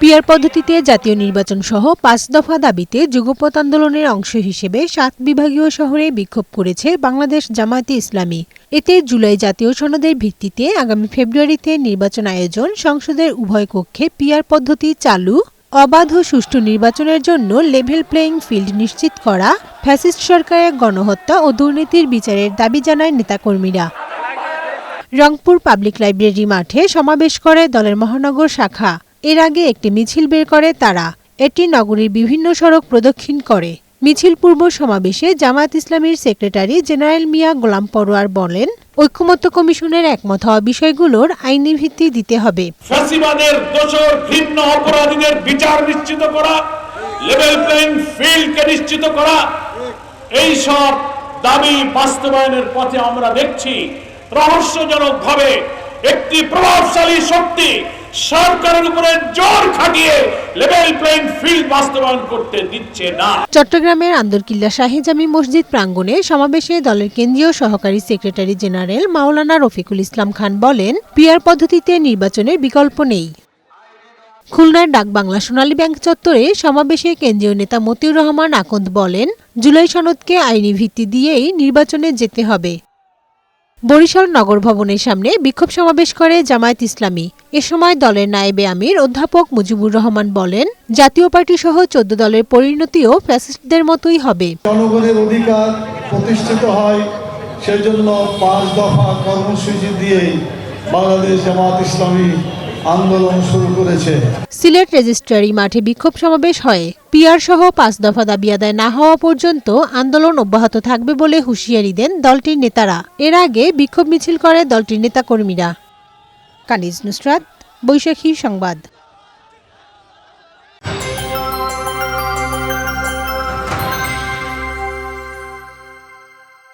PR পদ্ধতিতে জাতীয় নির্বাচন সহ ৫ দফা দাবিতে যুগপৎ আন্দোলনের অংশ হিসেবে ৭ বিভাগীয় শহরে বিক্ষোভ করেছে বাংলাদেশ জামায়াতে ইসলামী। এতে জুলাই জাতীয় সনদের ভিত্তিতে আগামী ফেব্রুয়ারিতে নির্বাচন আয়োজন, সংসদের উভয় কক্ষে পিআর পদ্ধতি চালু, অবাধ ও সুষ্ঠু নির্বাচনের জন্য লেভেল প্লেয়িং ফিল্ড নিশ্চিত করা, ফ্যাসিস্ট সরকারের গণহত্যা ও দুর্নীতির বিচারের দাবি জানায় নেতাকর্মীরা। রংপুর পাবলিক লাইব্রেরি মাঠে সমাবেশ করে দলের মহানগর শাখা। এর আগে একটি মিছিল বের করে তারা। এটি নগরীর বিভিন্ন সড়ক প্রদক্ষিণ করে। মিছিল পূর্ব সমাবেশে জামায়াত ইসলামীর সেক্রেটারি জেনারেল মিয়া গোলাম পরোয়ার বলেন, ঐকমত্য কমিশনের একমত হওয়া বিষয়গুলোর আইনি ভিত্তি দিতে হবে। ফ্যাসিবাদের দোষর ঘৃণ্য অপরাধীদের বিচার নিশ্চিত করা, লেভেল প্লেইং ফিল্ডকে নিশ্চিত করা, এই সব দাবি বাস্তবায়নের পথে আমরা দেখছি রহস্যজনকভাবে একটি প্রভাবশালী শক্তি সরকারের উপরে জোর খাটিয়ে লেভেল প্লেইং ফিল্ড বাস্তবায়ন করতে দিচ্ছে না। চট্টগ্রামের আন্দরকিল্লা শাহী জামি মসজিদ প্রাঙ্গণে সমাবেশে দলের কেন্দ্রীয় সহকারী সেক্রেটারি জেনারেল মাওলানা রফিকুল ইসলাম খান বলেন, পিআর পদ্ধতিতে নির্বাচনের বিকল্প নেই। খুলনার ডাকবাংলা সোনালী ব্যাংক চত্বরে সমাবেশে কেন্দ্রীয় নেতা মতিউর রহমান আকন্দ বলেন, জুলাই সনদকে আইনি ভিত্তি দিয়েই নির্বাচনে যেতে হবে। বরিশাল নগর ভবনের সামনে বিক্ষোভ সমাবেশ করে জামায়াত ইসলামী। এ সময় দলের নায়েবে আমির অধ্যাপক মুজিবুর রহমান বলেন, জাতীয় পার্টি সহ ১৪ দলের পরিণতিও ফ্যাসিস্টদের মতোই হবে। জনগণের অধিকার প্রতিষ্ঠিত হয়, সেজন্য ৫ দফা কর্মসূচি দিয়ে বাংলাদেশ জামায়াত ইসলামী আন্দোলন শুরু করেছে। সিলেট রেজিস্ট্রারি মাঠে বিক্ষোভ সমাবেশ হয়। পিআর সহ ৫ দফা দাবি আদায় না হওয়া পর্যন্ত আন্দোলন অব্যাহত থাকবে বলে হুঁশিয়ারি দেন দলটির নেতারা। এর আগে বিক্ষোভ মিছিল করে দলটির নেতাকর্মীরা। কানিজ নুসরাত, বৈশাখী সংবাদ।